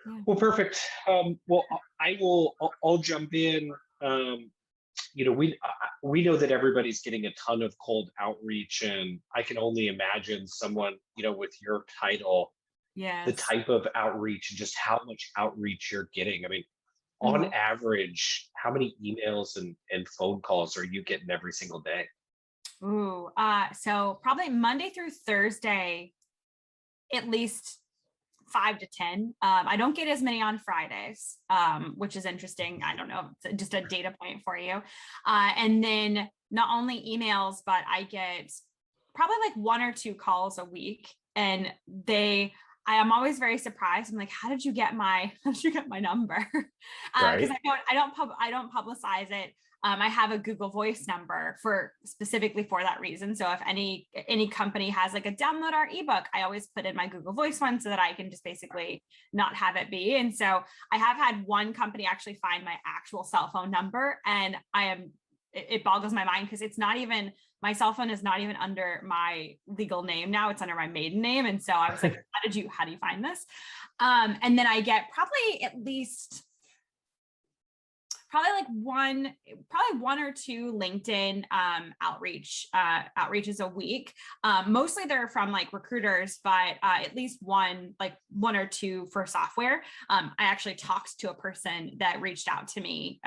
Yeah. Well, perfect. Well, I'll jump in. Um, we know that everybody's getting a ton of cold outreach, and I can only imagine someone, with your title, the Yes. type of outreach and just how much outreach you're getting. I mean, on Mhm. average, how many emails and phone calls are you getting every single day? Ooh, so probably Monday through Thursday, at least 5 to 10. I don't get as many on Fridays, which is interesting. I don't know, it's just a data point for you. And then not only emails, but I get probably like one or two calls a week, and I am always very surprised. I'm like, how did you get my how did you get my number? Because Right. I don't publicize it. I have a Google Voice number for specifically for that reason. So if any company has like a download our ebook, I always put in my Google Voice one so that I can just basically not have it be. And so I have had one company actually find my actual cell phone number, and it boggles my mind because it's not even my cell phone is not even under my legal name now. It's under my maiden name. And so I was like, how do you find this? And then I get probably like one or two LinkedIn outreaches a week. Mostly they're from like recruiters, but at least one or two for software. I actually talked to a person that reached out to me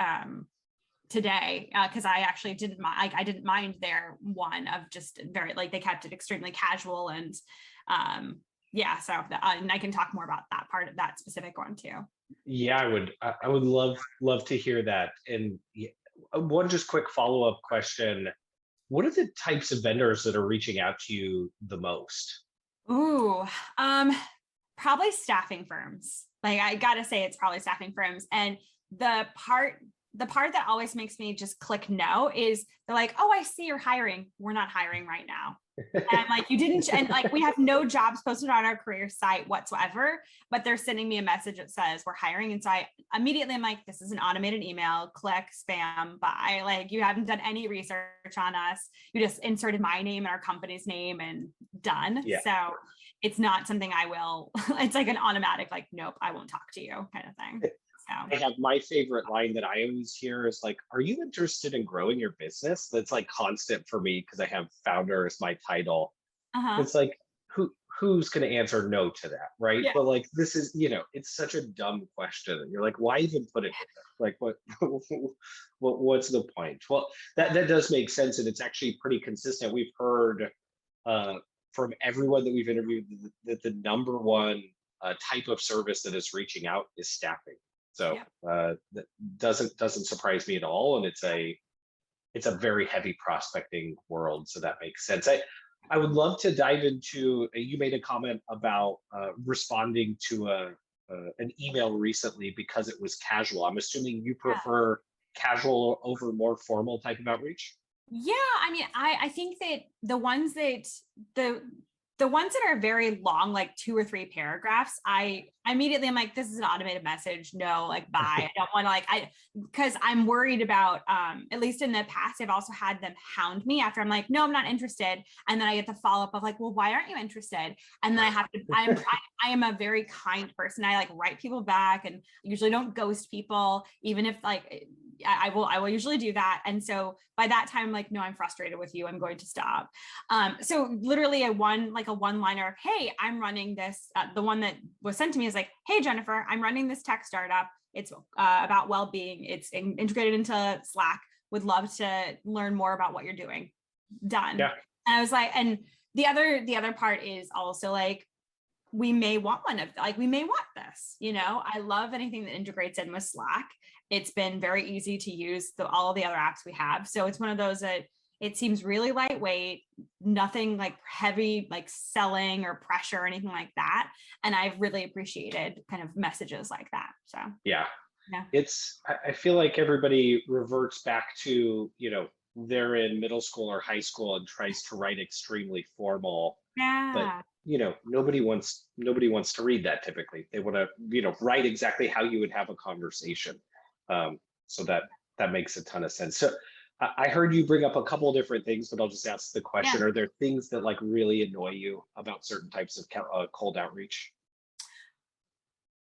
today because I actually I didn't mind their one of just very like they kept it extremely casual and yeah, so and I can talk more about that part of that specific one too. Yeah, I would love to hear that. And one just quick follow up question: what are the types of vendors that are reaching out to you the most? Ooh, um, probably staffing firms. Like I gotta say, it's probably staffing firms. And the part the part that always makes me just click no is they're like, "Oh, I see you're hiring. We're not hiring right now." And I'm like, you didn't, and like, we have no jobs posted on our career site whatsoever, but they're sending me a message that says we're hiring. And so I immediately am like, this is an automated email, click spam, bye. Like, you haven't done any research on us. You just inserted my name and our company's name and done. Yeah. So it's not something I will, it's like an automatic, like, nope, I won't talk to you kind of thing. I So, have my favorite line that I always hear is like, "Are you interested in growing your business?" That's like constant for me because I have founder as my title. uh-huh. It's like, who's going to answer no to that, right? Yeah. But like, this is, it's such a dumb question, and you're like, why even put it in there? Like, what, what's the point? Well, that does make sense, and it's actually pretty consistent. We've heard uh, from everyone that we've interviewed that the number one type of service that is reaching out is staffing. So Yeah. that doesn't surprise me at all, and it's a very heavy prospecting world, so that makes sense. I would love to dive into. You made a comment about responding to an email recently because it was casual. I'm assuming you prefer casual over more formal type of outreach. Yeah, I mean, I think that the the ones that are very long, like 2 or 3 paragraphs, I immediately am like, this is an automated message. No, like bye. I don't want to like I because I'm worried about at least in the past, I've also had them hound me after I'm like, no, I'm not interested. And then I get the follow-up of like, well, why aren't you interested? And then I have to, I am a very kind person. I like write people back and usually don't ghost people, even if like I will usually do that. And so by that time, I'm like, no, I'm frustrated with you. I'm going to stop. So literally a one-liner of, hey, I'm running this. The one that was sent to me is like, hey, Jennifer, I'm running this tech startup. It's about well-being. It's integrated into Slack. Would love to learn more about what you're doing. Done. Yeah. And I was like, and the other part is also like, we may want one of like we may want this, I love anything that integrates in with Slack. It's been very easy to use all the other apps we have, so it's one of those that it seems really lightweight, nothing like heavy like selling or pressure or anything like that, and I've really appreciated kind of messages like that. So Yeah. yeah. I feel like everybody reverts back to, they're in middle school or high school and tries to write extremely formal, but Yeah. nobody wants to read that typically. They want to, write exactly how you would have a conversation. So that makes a ton of sense. So I heard you bring up a couple of different things, but I'll just ask the question: Yeah. are there things that like really annoy you about certain types of cold outreach?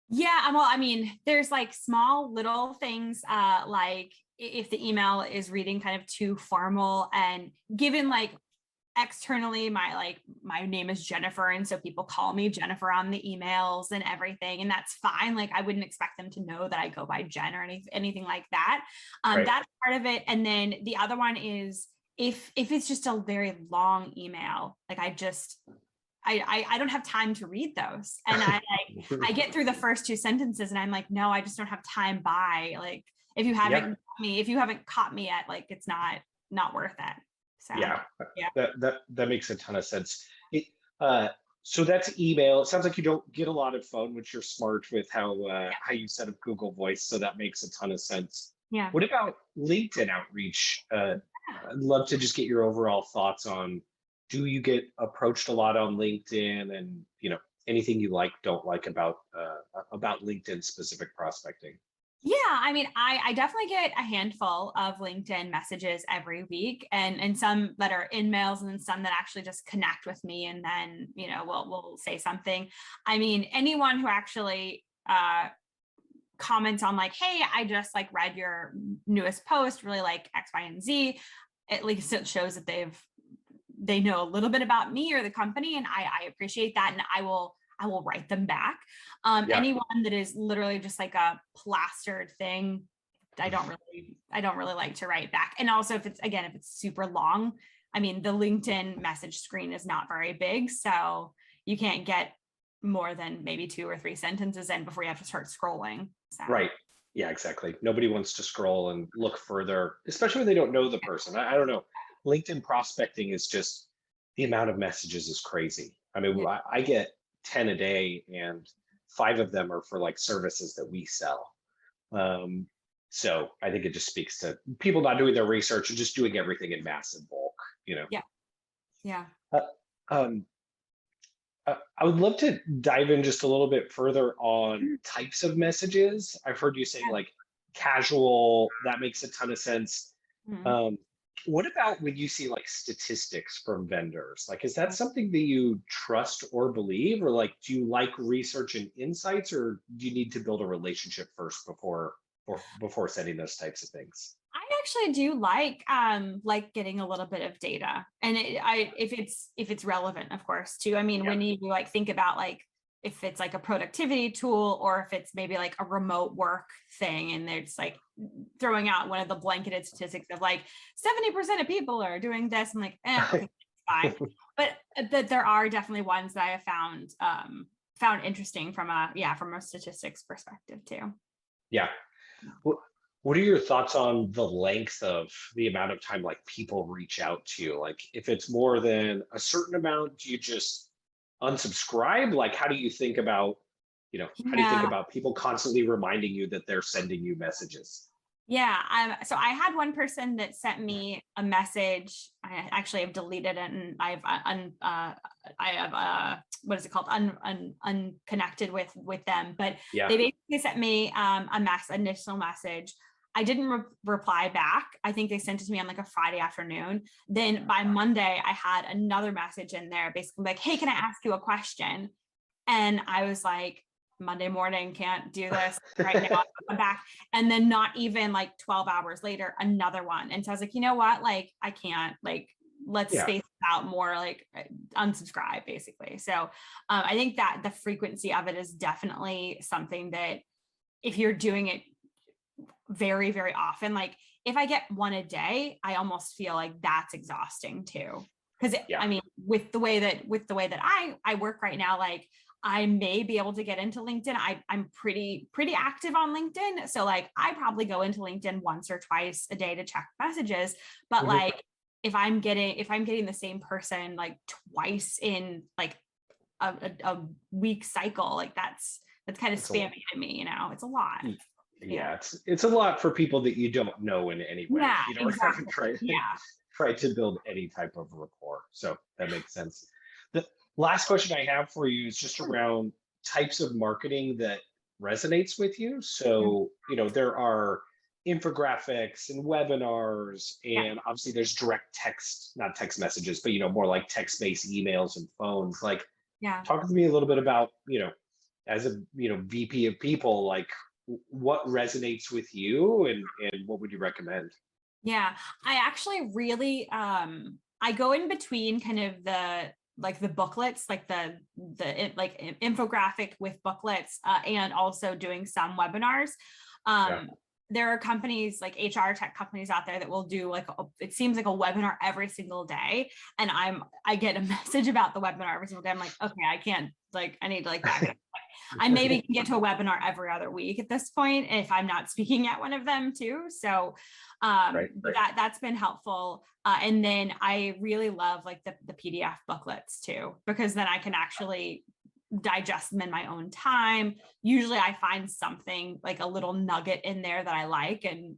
Yeah, well, I mean, there's like small little things, like if the email is reading kind of too formal, and given like externally my name is Jennifer, and so people call me Jennifer on the emails and everything, and that's fine. Like I wouldn't expect them to know that I go by Jen or anything like that. Right. That's part of it. And then the other one is if it's just a very long email, like I don't have time to read those. And I get through the first two sentences and I'm like, no, I just don't have time. By like, Yeah. if you haven't caught me yet, like it's not worth it. So Yeah. yeah. That makes a ton of sense. Uh, so that's email. It sounds like you don't get a lot of phone, which you're smart with how you set up Google Voice. So that makes a ton of sense. Yeah. What about LinkedIn outreach? I'd love to just get your overall thoughts on, do you get approached a lot on LinkedIn, and anything you like, don't like about LinkedIn specific prospecting? Yeah, I mean, I definitely get a handful of LinkedIn messages every week, and some that are in mails, and then some that actually just connect with me, and then we'll say something. I mean, anyone who actually comments on like, hey, I just like read your newest post, really like X, Y, and Z. At least it shows that they know a little bit about me or the company, and I appreciate that, and I will write them back. Yeah. Anyone that is literally just like a plastered thing, I don't really like to write back. And also if it's super long, I mean the LinkedIn message screen is not very big, so you can't get more than maybe two or three sentences in before you have to start scrolling. So Right. Yeah, exactly. Nobody wants to scroll and look further, especially when they don't know the person. I don't know. LinkedIn prospecting is just, the amount of messages is crazy. I mean, yeah, I get 10 a day, and five of them are for like services that we sell. Um, so I think it just speaks to people not doing their research and just doing everything in massive bulk, you know. yeah, yeah. Uh, um, I would love to dive in just a little bit further on types of messages. I've heard you saying like casual, that makes a ton of sense. Mhm. Um, what about when you see like statistics from vendors? Like, is that something that you trust or believe, or like, do you like research and insights, or do you need to build a relationship first before sending those types of things? I actually do like getting a little bit of data, and if it's relevant, of course, too. I mean, Yeah. when you like think about like if it's like a productivity tool, or if it's maybe like a remote work thing, and they're just like throwing out one of the blanketed statistics of like 70% of people are doing this. I'm like, okay, fine. But that there are definitely ones that I have found interesting from a statistics perspective too. Yeah. What what are your thoughts on the length of the amount of time like people reach out to you? Like if it's more than a certain amount, do you just unsubscribe? Like how do you think Yeah. about people constantly reminding you that they're sending you messages? Yeah. So I had one person that sent me a message. I actually have deleted it, and I have what is it called? Unconnected with them. But Yeah. they basically sent me initial message. I didn't reply back. I think they sent it to me on like a Friday afternoon. Then by Monday, I had another message in there, basically like, "Hey, can I ask you a question?" And I was like, Monday morning, can't do this right now. I'm back. And then not even like 12 hours later, another one. And so I was like, you know what? Like, I can't, like, let's Yeah. space it out more, like unsubscribe basically. So I think that the frequency of it is definitely something that if you're doing it very, very often, like if I get one a day, I almost feel like that's exhausting too. Because Yeah. I mean, with the way that I work right now, like I may be able to get into LinkedIn. I'm pretty active on LinkedIn. So like I probably go into LinkedIn once or twice a day to check messages. But Mhm. like if I'm getting the same person like twice in like a week cycle, like that's kind of It's a spammy to me, it's a lot. Yeah. yeah, it's a lot for people that you don't know in any way. Yeah, You don't have to exactly. try Yeah. try to build any type of rapport. So that makes sense. The last question I have for you is just around types of marketing that resonates with you. Mm, So, there are infographics and webinars, yeah. and obviously there's direct text, not text messages, but more like text-based emails and phones. Like, Yeah. talk to me a little bit about, as a VP of people, like what resonates with you, and what would you recommend? Yeah, I actually really I go in between kind of the booklets, like infographic with booklets, and also doing some webinars. Yeah. Um, there are companies like HR tech companies out there that will do like it seems like a webinar every single day, and I get a message about the webinar every single day. I'm like, okay, I can't, like, I need to like back it up. I maybe can get to a webinar every other week at this point if I'm not speaking at one of them too. So Right. that's been helpful. And then I really love like the PDF booklets too, because then I can actually digest them in my own time. Usually I find something like a little nugget in there that I like, and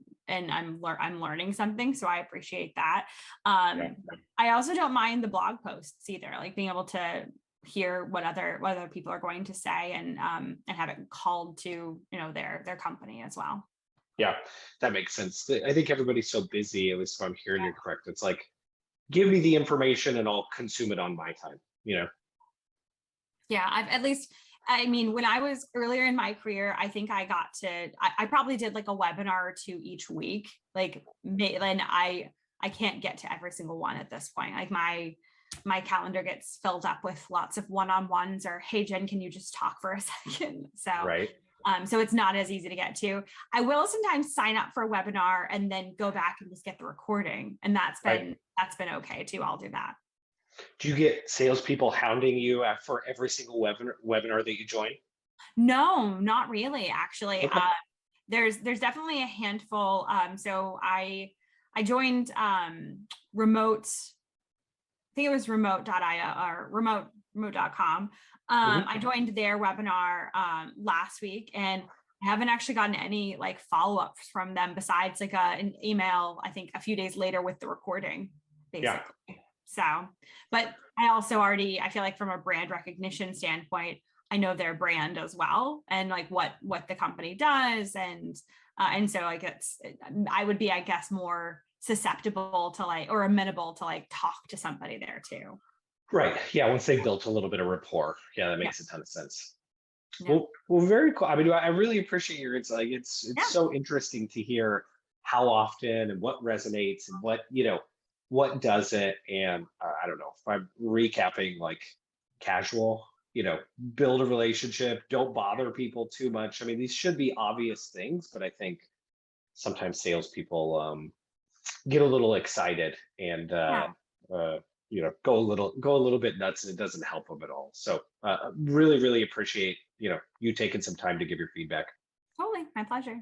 I'm learning something. So I appreciate that. Yeah. I also don't mind the blog posts either, like being able to hear what other people are going to say, and have it called to, their company as well. Yeah, that makes sense. I think everybody's so busy, at least if I'm hearing you correct. It's like, give me the information and I'll consume it on my time, you know? Yeah, I've at least, I mean, when I was earlier in my career, I think I probably did like a webinar or two each week. Like, and I can't get to every single one at this point. Like my calendar gets filled up with lots of one-on-ones, or, hey Jen, can you just talk for a second? So Right. so it's not as easy to get to. I will sometimes sign up for a webinar and then go back and just get the recording, and Right. that's been okay too. I'll do that. Do you get salespeople hounding you for every single webinar that you join? No, not really, actually. Okay. There's definitely a handful. So I joined remote, I think it was remote.io or remote.com. Hmm. I joined their webinar last week, and I haven't actually gotten any like follow-ups from them besides like an email, I think a few days later with the recording, Yeah. basically. So, but I feel like from a brand recognition standpoint, I know their brand as well, and like what the company does, and so like I would be, I guess, more susceptible to like, or amenable to like talk to somebody there too. Right. Yeah. Once they built a little bit of rapport. Yeah, that Yeah, makes a ton of sense. yeah, Well, very cool. I mean, I really appreciate your insight. Like, it's yeah, so interesting to hear how often and what resonates and what doesn't. And I don't know if I'm recapping, like, casual, build a relationship, don't bother people too much. I mean, these should be obvious things, but I think sometimes salespeople get a little excited and yeah. uh, go a little bit nuts, and it doesn't help them at all. So really, really appreciate you taking some time to give your feedback. Totally, my pleasure.